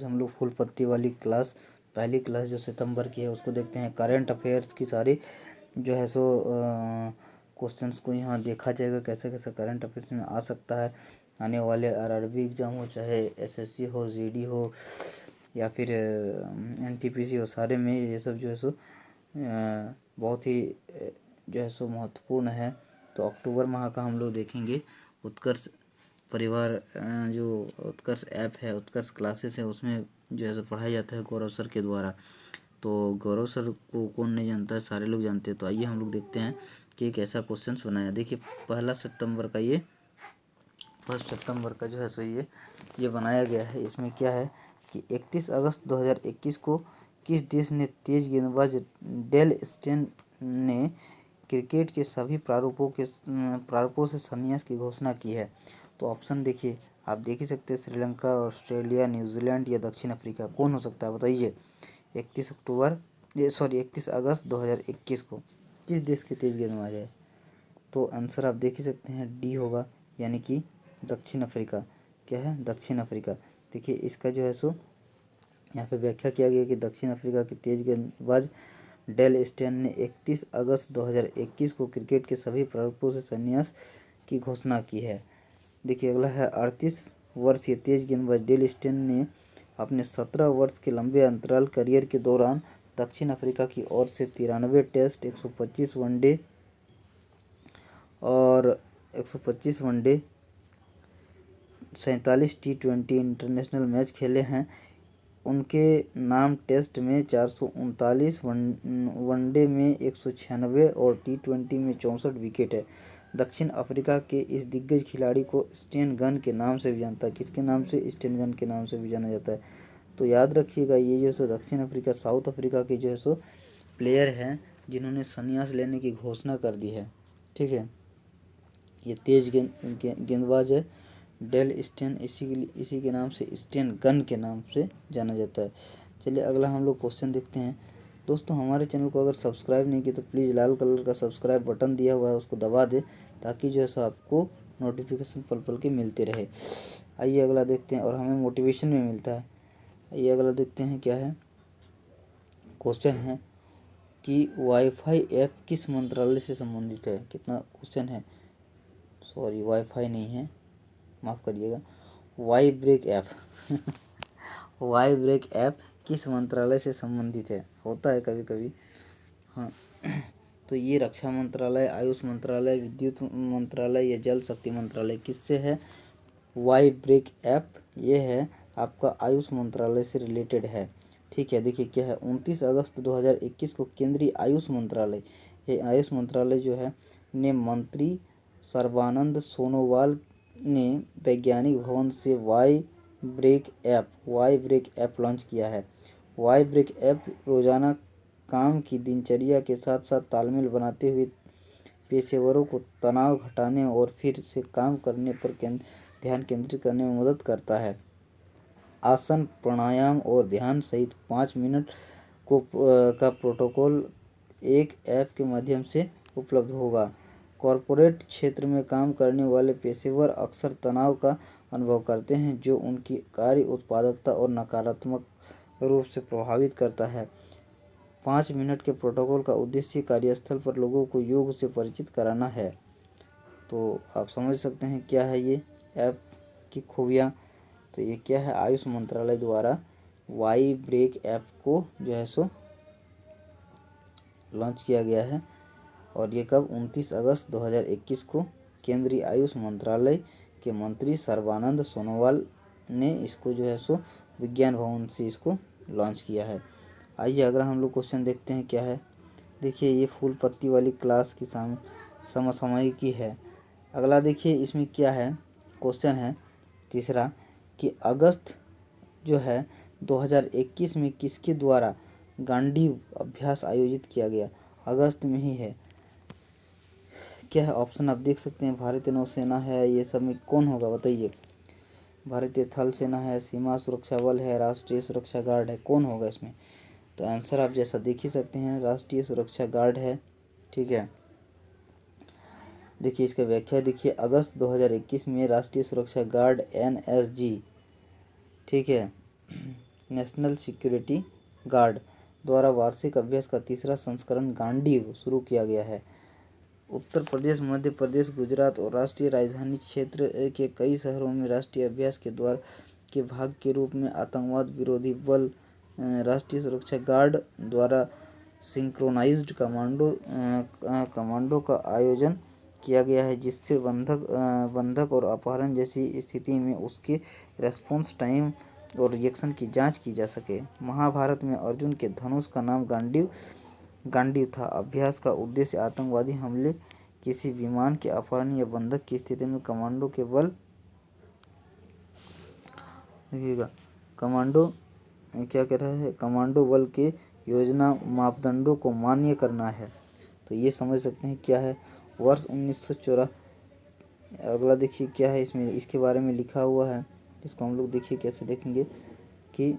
हम लोग फुल पत्ती वाली क्लास पहली क्लास जो सितंबर की है उसको देखते हैं। करंट अफेयर्स की सारी जो है सो क्वेश्चंस को यहाँ देखा जाएगा कैसे कैसे करंट अफेयर्स में आ सकता है। आने वाले आरआरबी एग्ज़ाम हो, चाहे एसएससी हो, जीडी हो, या फिर एनटीपीसी हो, सारे में ये सब जो है सो बहुत ही जो है सो महत्वपूर्ण है। तो अक्टूबर माह का हम लोग देखेंगे। उत्कर्ष परिवार जो उत्कर्ष ऐप है, उत्कर्ष क्लासेस है, उसमें जो है सो पढ़ाया जाता है गौरव सर के द्वारा। तो गौरव सर को कौन नहीं जानता है, सारे लोग जानते हैं। तो आइए हम लोग देखते हैं कि एक ऐसा क्वेश्चन बनाया। देखिए फर्स्ट सितंबर का जो है सो ये बनाया गया है। इसमें क्या है कि 31 अगस्त 2021 को किस देश ने तेज गेंदबाज डेल स्टेन ने क्रिकेट के सभी प्रारूपों से संन्यास की घोषणा की है। तो ऑप्शन देखिए, आप देख ही सकते हैं, श्रीलंका, ऑस्ट्रेलिया, न्यूजीलैंड या दक्षिण अफ्रीका। कौन हो सकता है बताइए। 31 अगस्त 2021 को किस देश के तेज गेंदबाज है? तो आंसर आप देख ही सकते हैं, डी होगा, यानी कि दक्षिण अफ्रीका। क्या है? दक्षिण अफ्रीका। देखिए इसका जो है सो यहाँ पे व्याख्या किया गया कि दक्षिण अफ्रीका के तेज गेंदबाज डेल स्टेन ने 31 अगस्त 2021 को क्रिकेट के सभी प्रारूपों से संन्यास की घोषणा की है। देखिए अगला है 38 वर्षीय तेज गेंदबाज डेल स्टेन ने अपने 17 वर्ष के लंबे अंतराल करियर के दौरान दक्षिण अफ्रीका की ओर से 93 टेस्ट, 125 वनडे और 47 टी20 इंटरनेशनल मैच खेले हैं। उनके नाम टेस्ट में 439, वनडे में 196 और टी20 में 64 विकेट है। दक्षिण अफ्रीका के इस दिग्गज खिलाड़ी को स्टेन गन के नाम से भी जानता है। किसके नाम से? स्टेन गन के नाम से भी जाना जाता है। तो याद रखिएगा, ये जो है सो दक्षिण अफ्रीका, साउथ अफ्रीका के जो है सो प्लेयर हैं जिन्होंने संन्यास लेने की घोषणा कर दी है। ठीक है, ये तेज गेंदबाज है डेल स्टेन, इसी के नाम से स्टेन गन के नाम से जाना जाता है। चलिए अगला हम लोग क्वेश्चन देखते हैं। दोस्तों हमारे चैनल को अगर सब्सक्राइब नहीं किया तो प्लीज़ लाल कलर का सब्सक्राइब बटन दिया हुआ है, उसको दबा दे, ताकि जो है सो आपको नोटिफिकेशन पल पल के मिलते रहे। आइए अगला देखते हैं, और हमें मोटिवेशन में मिलता है। आइए अगला देखते हैं क्या है। क्वेश्चन है कि वाईफाई ऐप किस मंत्रालय से संबंधित है? कितना क्वेश्चन है, सॉरी वाईफाई नहीं है, माफ़ करिएगा, Y break app Y break app किस मंत्रालय से संबंधित है? होता है कभी कभी, हाँ। तो ये रक्षा मंत्रालय, आयुष मंत्रालय, विद्युत मंत्रालय या जल शक्ति मंत्रालय, किससे है? वाई ब्रेक ऐप ये है आपका आयुष मंत्रालय से रिलेटेड है। ठीक है, देखिए क्या है, 29 अगस्त 2021 को केंद्रीय आयुष मंत्रालय, ये आयुष मंत्रालय जो है ने मंत्री सर्बानंद सोनोवाल ने वैज्ञानिक भवन से वाई ब्रेक ऐप लॉन्च किया है। वाई ब्रेक ऐप रोजाना काम की दिनचर्या के साथ साथ तालमेल बनाते हुए पेशेवरों को तनाव घटाने और फिर से काम करने पर ध्यान केंद्रित करने में मदद करता है। आसन, प्राणायाम और ध्यान सहित 5 मिनट का प्रोटोकॉल एक ऐप के माध्यम से उपलब्ध होगा। कॉरपोरेट क्षेत्र में काम करने वाले पेशेवर अक्सर तनाव का अनुभव करते हैं, जो उनकी कार्य उत्पादकता और नकारात्मक रूप से प्रभावित करता है। 5 मिनट के प्रोटोकॉल का उद्देश्य कार्यस्थल पर लोगों को योग से परिचित कराना है। तो आप समझ सकते हैं क्या है ये ऐप की खूबियाँ। तो ये क्या है, आयुष मंत्रालय द्वारा वाई ब्रेक ऐप को जो है सो लॉन्च किया गया है। और ये कब? 29 अगस्त 2021 को केंद्रीय आयुष मंत्रालय के मंत्री सर्बानंद सोनोवाल ने इसको जो है सो विज्ञान भवन से इसको लॉन्च किया है। आइए अगला हम लोग क्वेश्चन देखते हैं क्या है। देखिए ये फूल पत्ती वाली क्लास की समसामयिकी है। अगला देखिए इसमें क्या है, क्वेश्चन है तीसरा कि अगस्त जो है 2021 में किसके द्वारा गांडीव अभ्यास आयोजित किया गया? अगस्त में ही है। क्या है? ऑप्शन आप देख सकते हैं, भारतीय नौसेना है, ये सब में कौन होगा बताइए। भारतीय थल सेना है, सीमा सुरक्षा बल है, राष्ट्रीय सुरक्षा गार्ड है, कौन होगा इसमें? तो आंसर आप जैसा देख ही सकते हैं, राष्ट्रीय सुरक्षा गार्ड है। ठीक है, देखिए इसका व्याख्या देखिए, अगस्त 2021 में राष्ट्रीय सुरक्षा गार्ड NSG, ठीक है, नेशनल सिक्योरिटी गार्ड द्वारा वार्षिक अभ्यास का तीसरा संस्करण गांडीव शुरू किया गया है। उत्तर प्रदेश, मध्य प्रदेश, गुजरात और राष्ट्रीय राजधानी क्षेत्र के कई शहरों में राष्ट्रीय अभ्यास के भाग के रूप में आतंकवाद विरोधी बल राष्ट्रीय सुरक्षा गार्ड द्वारा सिंक्रोनाइज्ड कमांडो का आयोजन किया गया है, जिससे बंधक और अपहरण जैसी स्थिति में उसके रेस्पॉन्स टाइम और रिएक्शन की जांच की जा सके। महाभारत में अर्जुन के धनुष का नाम गांडीव था। अभ्यास का उद्देश्य आतंकवादी हमले, किसी विमान के अपहरण या बंधक की स्थिति में कमांडो के बल देखिएगा कमांडो क्या कह रहा है, कमांडो बल के योजना मापदंडों को मान्य करना है। तो ये समझ सकते हैं क्या है। वर्ष 1984 अगला देखिए क्या है, इसमें इसके बारे में लिखा हुआ है। इसको हम लोग देखिए कैसे देखेंगे कि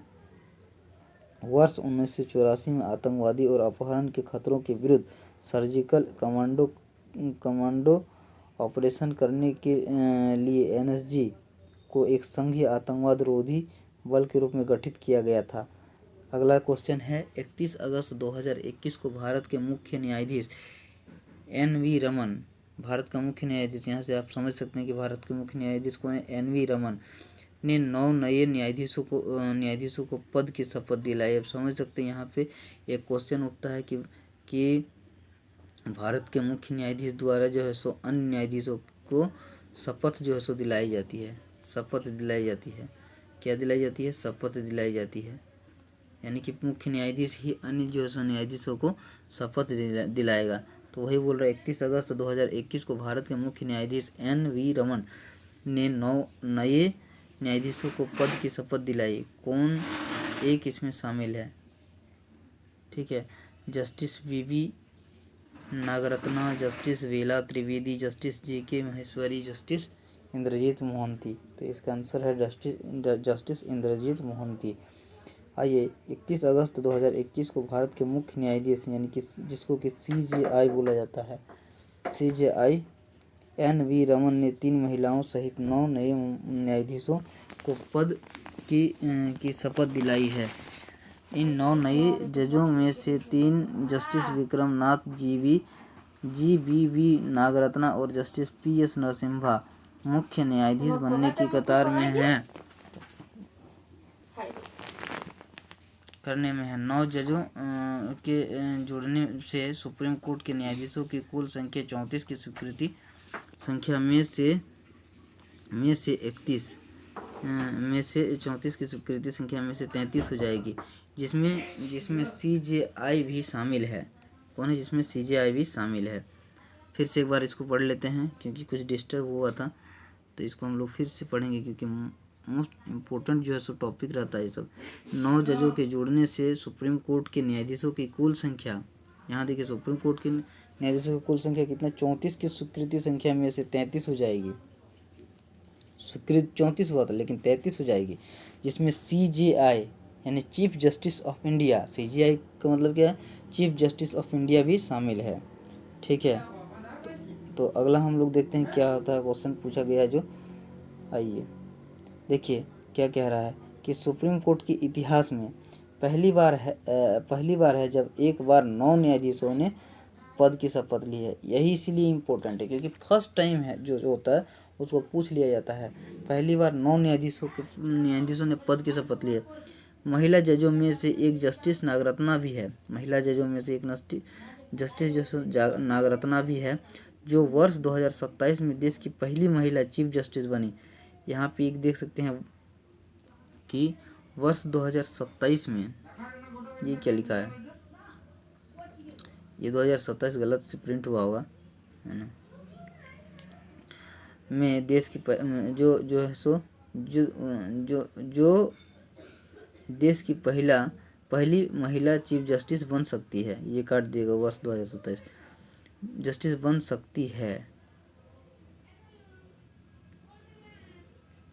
वर्ष 1984 में आतंकवादी और अपहरण के खतरों के विरुद्ध सर्जिकल कमांडो ऑपरेशन करने के लिए एनएसजी को एक संघीय आतंकवाद रोधी बल के रूप में गठित किया गया था। अगला क्वेश्चन है, 31 अगस्त 2021 को भारत के मुख्य न्यायाधीश एन.वी. रमन, भारत का मुख्य न्यायाधीश, यहाँ से आप समझ सकते हैं कि भारत के मुख्य न्यायाधीश कौन है, एन.वी. रमन ने 9 नए न्यायाधीशों को पद की शपथ दिलाई। अब समझ सकते हैं यहाँ पे एक क्वेश्चन उठता है कि भारत के मुख्य न्यायाधीश द्वारा जो है सो अन्य न्यायाधीशों को शपथ जो है सो दिलाई जाती है। शपथ दिलाई जाती है, क्या दिलाई जाती है, शपथ दिलाई जाती है। यानी कि मुख्य न्यायाधीश ही अन्य जो है सो न्यायाधीशों को शपथ दिलाएगा। तो वही बोल रहा है, 31 अगस्त 2021 को भारत के मुख्य न्यायाधीश एन.वी. रमन ने 9 नए न्यायाधीशों को पद की शपथ दिलाई। कौन एक इसमें शामिल है, ठीक है, justice V.V.. Nagarathna, justice Bela Trivedi, justice J K. Maheshwari, justice Indrajit Mohanty. तो इसका आंसर है जस्टिस इंद्रजीत मोहंती। आइए, 31 अगस्त 2021 को भारत के मुख्य न्यायाधीश यानी कि जिसको कि CJI बोला जाता है, CJI एन.वी. रमन ने 3 महिलाओं सहित 9 नए न्यायाधीशों को पद की शपथ दिलाई है। इन 9 नए जजों में से 3 जस्टिस विक्रम नाथ, जी.बी.वी. नागरत्ना और जस्टिस P.S. नरसिम्हा मुख्य न्यायाधीश बनने की कतार में हैं। करने में है। 9 जजों के जुड़ने से सुप्रीम कोर्ट के न्यायाधीशों की कुल संख्या 34 की स्वीकृति संख्या में से 34 की स्वीकृति संख्या में से 33 हो जाएगी, जिसमें CJI भी शामिल है। कौन है जिसमें CJI भी शामिल है। फिर से एक बार इसको पढ़ लेते हैं क्योंकि कुछ डिस्टर्ब हुआ था, तो इसको हम लोग फिर से पढ़ेंगे क्योंकि मोस्ट इम्पोर्टेंट जो है सो टॉपिक रहता है ये सब। 9 जजों के जुड़ने से सुप्रीम कोर्ट के न्यायाधीशों की कुल संख्या, यहाँ देखिए सुप्रीम कोर्ट के न्यायाधीशों की कुल संख्या कितना, 34 की स्वीकृति संख्या में से 33 हो जाएगी। स्वीकृत 34 हुआ था लेकिन 33 हो जाएगी, जिसमें CJI यानी chief justice of India, CJI का मतलब क्या है, चीफ जस्टिस ऑफ इंडिया भी शामिल है। ठीक है, तो अगला हम लोग देखते हैं क्या होता है। क्वेश्चन पूछा गया है जो, आइए देखिए क्या कह रहा है कि सुप्रीम कोर्ट के इतिहास में पहली बार है जब एक बार 9 न्यायाधीशों ने पद की शपथ ली है। यही इसीलिए इम्पोर्टेंट है क्योंकि फर्स्ट टाइम है जो होता है उसको पूछ लिया जाता है। पहली बार 9 न्यायाधीशों ने पद की शपथ ली है। महिला जजों में से एक जस्टिस नागरत्ना भी है। महिला जजों में से एक जस्टिस नागरत्ना भी है, जो वर्ष 2027 में देश की पहली महिला चीफ जस्टिस बनी। यहाँ पे एक देख सकते हैं कि वर्ष 2027 में, ये क्या लिखा है, ये 2027 गलत से प्रिंट हुआ होगा, है ना, में देश की जो है सो जो देश की पहली महिला चीफ जस्टिस बन सकती है, ये काट दिएगा, वर्ष 2027 जस्टिस बन सकती है।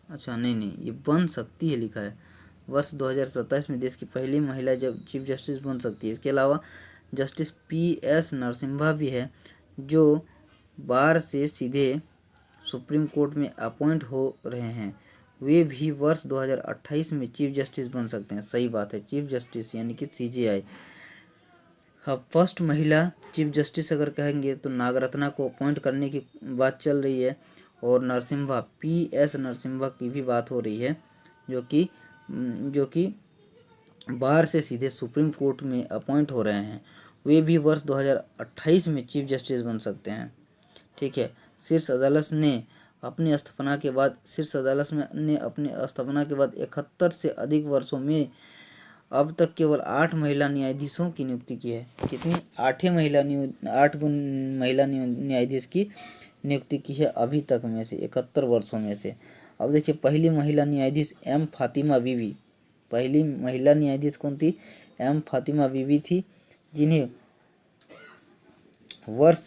अच्छा नहीं, ये बन सकती है लिखा है। वर्ष 2027 में देश की पहली महिला जब चीफ जस्टिस बन सकती है। इसके अलावा जस्टिस P.S. नरसिम्हा भी है, जो बार से सीधे सुप्रीम कोर्ट में अपॉइंट हो रहे हैं। वे भी वर्ष 2028 में चीफ जस्टिस बन सकते हैं। सही बात है, चीफ जस्टिस यानी कि CJI। हाँ, फर्स्ट महिला चीफ जस्टिस अगर कहेंगे तो नागरत्ना को अपॉइंट करने की बात चल रही है, और नरसिम्हा PS नरसिम्हा की भी बात हो रही है, जो कि बाहर से सीधे सुप्रीम कोर्ट में अपॉइंट हो रहे हैं। वे भी वर्ष 2028 में चीफ जस्टिस बन सकते हैं। ठीक है। शीर्ष अदालत ने अपने स्थापना के बाद 71 से अधिक वर्षों में अब तक केवल 8 महिला न्यायाधीशों की नियुक्ति की है। कितनी? 8 महिला न्यायाधीश की नियुक्ति की है अभी तक में से, 71 वर्षों में से। अब देखिए, पहली महिला न्यायाधीश M फातिमा बीवी। पहली महिला न्यायाधीश कौन थी? M फातिमा बीवी थी, जिन्हें वर्ष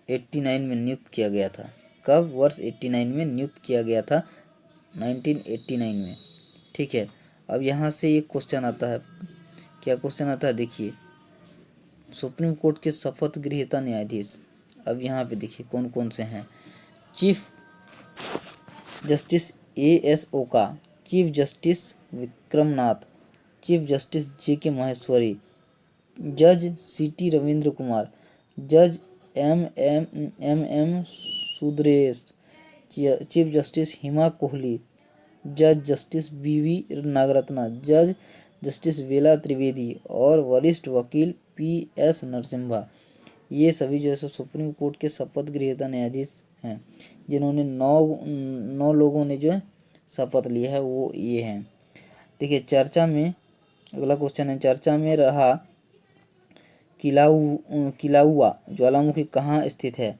89 में नियुक्त किया गया था। कब? वर्ष 89 में नियुक्त किया गया था, 1989 में। ठीक है। अब यहाँ से एक क्वेश्चन आता है। क्या क्वेश्चन आता है? देखिए, सुप्रीम कोर्ट के शपथ गृहीता न्यायाधीश। अब यहाँ पे देखिए कौन कौन से हैं। चीफ जस्टिस AS ओका, chief justice Vikram Nath, chief justice JK Maheshwari, जज CT रविंद्र कुमार, जज MM सुदरेश, चीफ जस्टिस हिमा कोहली, जज जस्टिस BV नागरत्ना, जज जस्टिस बेला त्रिवेदी और वरिष्ठ वकील PS नरसिम्हा। ये सभी जो है सुप्रीम कोर्ट के शपथ गृहीता न्यायाधीश हैं, जिन्होंने 9 लोगों ने जो है शपथ लिया है, वो ये हैं। देखिए, चर्चा में अगला क्वेश्चन है, चर्चा में रहा किलाउआ ज्वालामुखी कहाँ स्थित है?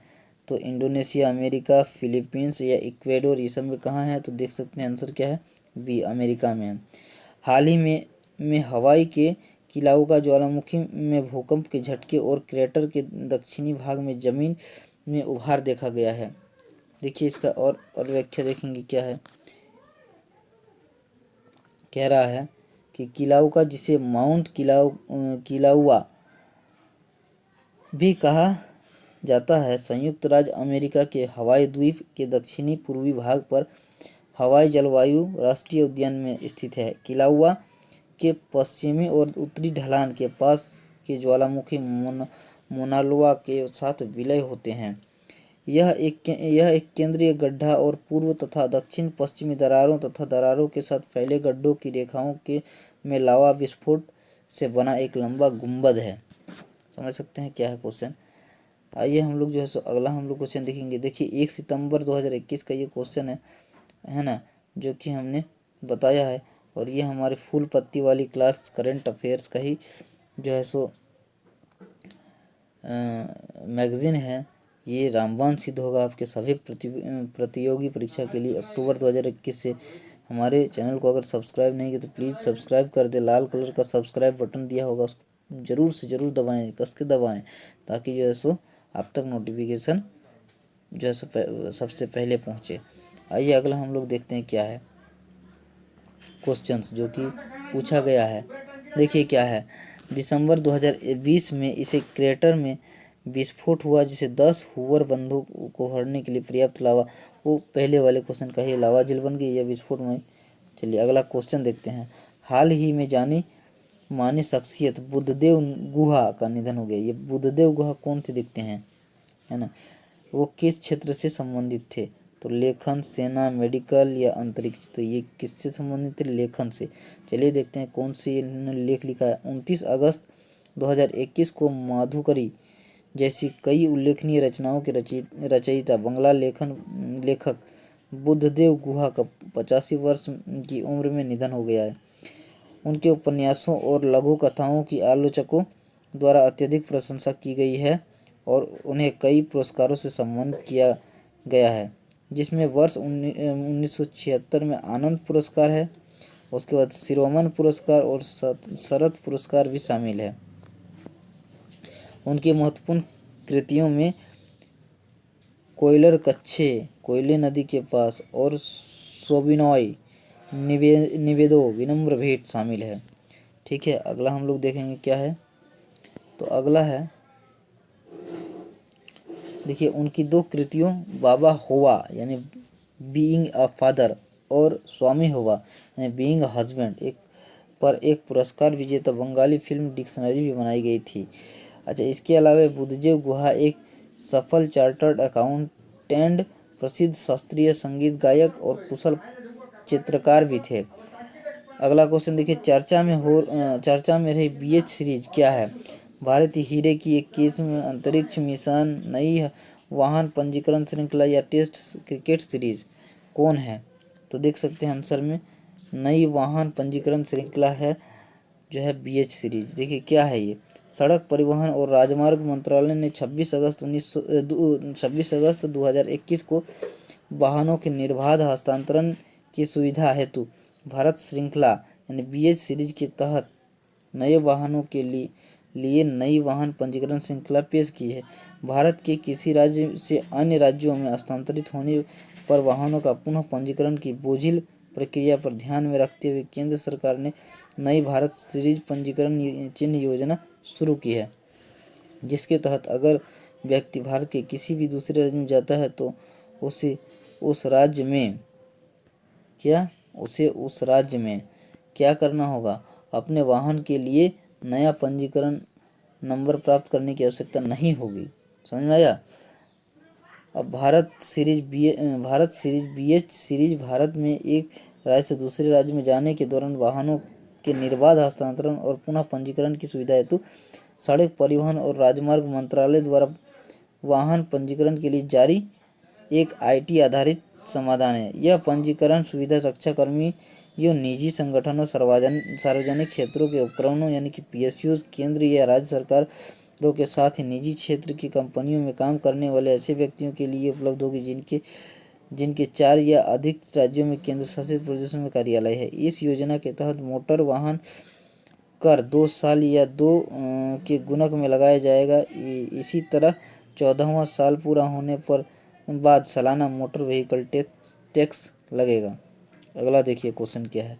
तो इंडोनेशिया, अमेरिका, फिलीपींस या इक्वेडोर, ये सब में कहाँ है? तो देख सकते हैं आंसर क्या है, B अमेरिका में है। हाल ही में हवाई के किलाउआ ज्वालामुखी में भूकंप के झटके और क्रेटर के दक्षिणी भाग में जमीन में उभार देखा गया है। देखिए, इसका और व्याख्या देखेंगे क्या है। कह रहा है कि किलाउआ, जिसे माउंट किलाउआ भी कहा जाता है, संयुक्त राज्य अमेरिका के हवाई द्वीप के दक्षिणी पूर्वी भाग पर हवाई जलवायु राष्ट्रीय उद्यान में स्थित है। किलाउआ के पश्चिमी और उत्तरी ढलान के पास के ज्वालामुखी मोनालोआ के साथ विलय होते हैं। यह एक केंद्रीय गड्ढा और पूर्व तथा दक्षिण पश्चिमी दरारों तथा दरारों के साथ फैले गड्ढों की रेखाओं के में लावा विस्फोट से बना एक लंबा गुंबद है। समझ सकते हैं क्या है क्वेश्चन। आइए हम लोग जो है अगला हम लोग क्वेश्चन देखेंगे। देखिए, 1 सितंबर 2021 का ये क्वेश्चन है ना, जो कि हमने बताया है, और ये हमारे फूल पत्ती वाली क्लास करंट अफेयर्स का ही जो है मैगजीन है। ये रामबाण सिद्ध होगा आपके सभी प्रतियोगी परीक्षा के लिए। अक्टूबर 2021 से हमारे चैनल को अगर सब्सक्राइब नहीं किया तो प्लीज़ सब्सक्राइब कर दे। लाल कलर का सब्सक्राइब बटन दिया होगा, उसको ज़रूर से ज़रूर दबाएं, कस के दबाएं, ताकि जो है आप तक नोटिफिकेशन जो है सबसे पहले पहुँचे। आइए अगला हम लोग देखते हैं क्या है क्वेश्चंस जो कि पूछा गया है। देखिए क्या है, दिसंबर 2020 में इसे क्रेटर में विस्फोट हुआ, जिसे 10 हूवर बंदूक को भरने के लिए पर्याप्त लावा, वो पहले वाले क्वेश्चन का ही लावा झील बन गई या विस्फोट में। चलिए अगला क्वेश्चन देखते हैं। हाल ही में जानी मानी शख्सियत बुद्धदेव गुहा का निधन हो गया। ये बुद्धदेव गुहा कौन से दिखते हैं, है ना, वो किस क्षेत्र से संबंधित थे? तो लेखन, सेना, मेडिकल या अंतरिक्ष। तो ये किससे संबंधित थे? लेखन से। चलिए देखते हैं कौन से इन्होंने लेख लिखा है। 29 अगस्त 2021 को माधुकरी जैसी कई उल्लेखनीय रचनाओं के रचयिता बंगला लेखक बुद्धदेव गुहा का 85 वर्ष की उम्र में निधन हो गया है। उनके उपन्यासों और लघु कथाओं की आलोचकों द्वारा अत्यधिक प्रशंसा की गई है और उन्हें कई पुरस्कारों से सम्मानित किया गया है, जिसमें वर्ष 1976 में आनंद पुरस्कार है। उसके बाद शिरोमन पुरस्कार और शरद पुरस्कार भी शामिल है। उनकी महत्वपूर्ण कृतियों में कोयलर कच्छे, कोयले नदी के पास और सोबिनॉय निवेदो विनम्र भेंट शामिल है। ठीक है, अगला हम लोग देखेंगे क्या है। तो अगला है, देखिए उनकी 2 कृतियों बाबा होवा यानी बीइंग अ फादर और स्वामी होगा यानी बीइंग अ हस्बैंड एक पुरस्कार विजेता बंगाली फिल्म डिक्शनरी भी बनाई गई थी। अच्छा, इसके अलावा बुद्धदेव गुहा एक सफल चार्टर्ड अकाउंटेंट, प्रसिद्ध शास्त्रीय संगीत गायक और कुशल चित्रकार भी थे। अगला क्वेश्चन देखिए, चर्चा में रही बीएच सीरीज क्या है? भारतीय हीरे की 21वीं अंतरिक्ष मिशन, नई वाहन पंजीकरण श्रृंखला या टेस्ट क्रिकेट सीरीज कौन है? तो देख सकते हैं आंसर में नई वाहन पंजीकरण श्रृंखला है जो है बीएच सीरीज। देखिए क्या है ये, सड़क परिवहन और राजमार्ग मंत्रालय ने 26 अगस्त 2021 को वाहनों के निर्बाध हस्तांतरण की सुविधा हेतु भारत श्रृंखला यानी बीएच सीरीज के तहत नए वाहनों के लिए नई वाहन पंजीकरण श्रृंखला पेश की है। भारत के किसी राज्य से अन्य राज्यों में हस्तांतरित होने पर वाहनों का पुनः पंजीकरण की बोझिल प्रक्रिया पर ध्यान में रखते हुए केंद्र सरकार ने नई भारत सीरीज पंजीकरण चिन्ह योजना शुरू की है, जिसके तहत अगर व्यक्ति भारत के किसी भी दूसरे राज्य में जाता है तो उसे उस राज्य में क्या करना होगा? अपने वाहन के लिए नया पंजीकरण नंबर प्राप्त करने की आवश्यकता नहीं होगी। समझ में आया? अब Bharat series BH series Bharat में एक राज्य से दूसरे राज्य में जाने के दौरान वाहनों के निर्बाध हस्तांतरण और पुनः पंजीकरण की सुविधा हेतु सड़क परिवहन और राजमार्ग मंत्रालय द्वारा वाहन पंजीकरण के लिए जारी एक आईटी आधारित समाधान है। यह पंजीकरण सुविधा रक्षा कर्मियों, निजी संगठनों, सार्वजनिक क्षेत्रों के उपक्रमों यानी कि पीएसयूज, केंद्र या राज्य सरकारों के साथ ही निजी क्षेत्र की कंपनियों में काम करने वाले ऐसे व्यक्तियों के लिए उपलब्ध होगी जिनके 4 या अधिक राज्यों में केंद्र शासित प्रदेशों में कार्यालय है। इस योजना के तहत मोटर वाहन कर 2 साल या 2 के गुणक में लगाया जाएगा। इसी तरह 14वां साल पूरा होने पर बाद सालाना मोटर व्हीकल टैक्स लगेगा। अगला देखिए क्वेश्चन क्या है,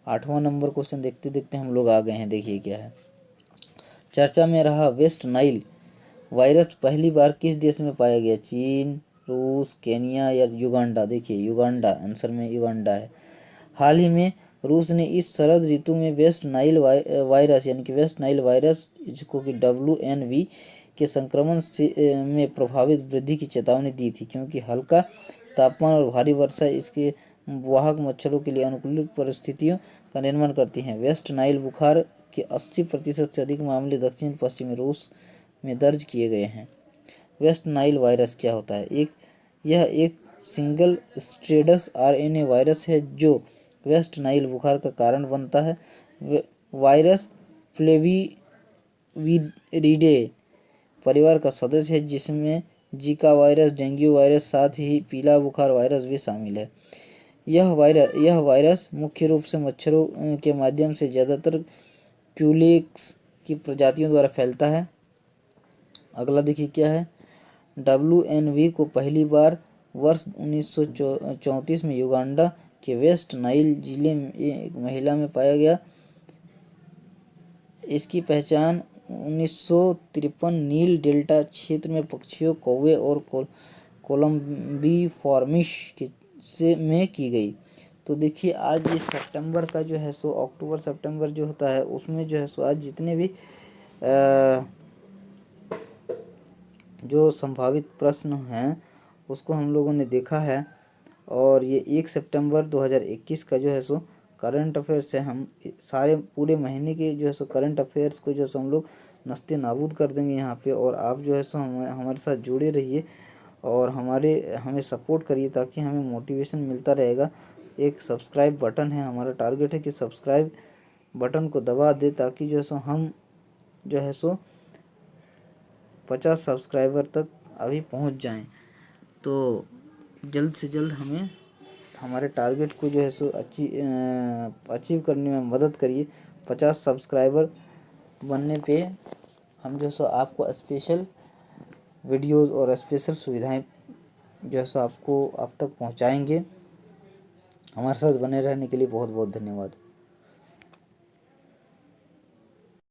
8वां नंबर क्वेश्चन देखते देखते हम लोग आ गए हैं। देखिए क्या है, चर्चा में रहा वेस्ट नाइल वायरस पहली बार किस देश में पाया गया? चीन, रूस, केनिया या युगांडा? देखिए युगांडा, आंसर में युगांडा है। हाल ही में रूस ने इस शरद ऋतु में वेस्ट नाइल वायरस यानी कि वेस्ट नाइल वायरस जिसको कि WNV के संक्रमण से में प्रभावित वृद्धि की चेतावनी दी थी, क्योंकि हल्का तापमान और भारी वर्षा इसके वाहक मच्छरों के लिए अनुकूल परिस्थितियों का निर्माण करती हैं। वेस्ट नाइल बुखार के 80% से अधिक मामले दक्षिण पश्चिमी रूस में दर्ज किए गए हैं। वेस्ट नाइल वायरस क्या होता है? यह एक सिंगल स्ट्रेंडस RNA वायरस है जो वेस्ट नाइल बुखार का कारण बनता है। वायरस फ्लेविरिडे परिवार का सदस्य है, जिसमें जीका वायरस, डेंगू वायरस, साथ ही पीला बुखार वायरस भी शामिल है। यह वायरस मुख्य रूप से मच्छरों के माध्यम से ज़्यादातर क्यूलेक्स की प्रजातियों द्वारा फैलता है। अगला देखिए क्या है, WNV को पहली बार वर्ष 1934 में युगांडा के वेस्ट नाइल जिले में एक महिला में पाया गया। इसकी पहचान 1953 नील डेल्टा क्षेत्र में पक्षियों, कौवे और कोलम्बिफॉर्मिस में की गई। तो देखिए आज ये सितंबर का जो है सो अक्टूबर सितंबर जो होता है उसमें जो है सो आज जितने भी जो संभावित प्रश्न हैं उसको हम लोगों ने देखा है। और ये 1 सितंबर 2021 का जो है सो करंट अफेयर्स है। हम सारे पूरे महीने के जो है सो करंट अफेयर्स को जो है सो हम लोग नस्ते नाबूद कर देंगे यहाँ पे। और आप जो है सो हमारे साथ जुड़े रहिए और हमें सपोर्ट करिए ताकि हमें मोटिवेशन मिलता रहेगा। एक सब्सक्राइब बटन है, हमारा टारगेट है कि सब्सक्राइब बटन को दबा दे ताकि जो है सो हम जो है सो 50 सब्सक्राइबर तक अभी पहुंच जाएं। तो जल्द से जल्द हमें हमारे टारगेट को जो है सो अचीव करने में मदद करिए। 50 सब्सक्राइबर बनने पे हम जो है सो आपको स्पेशल वीडियोस और स्पेशल सुविधाएं जो है सो आप तक पहुंचाएंगे। हमारे साथ बने रहने के लिए बहुत बहुत धन्यवाद।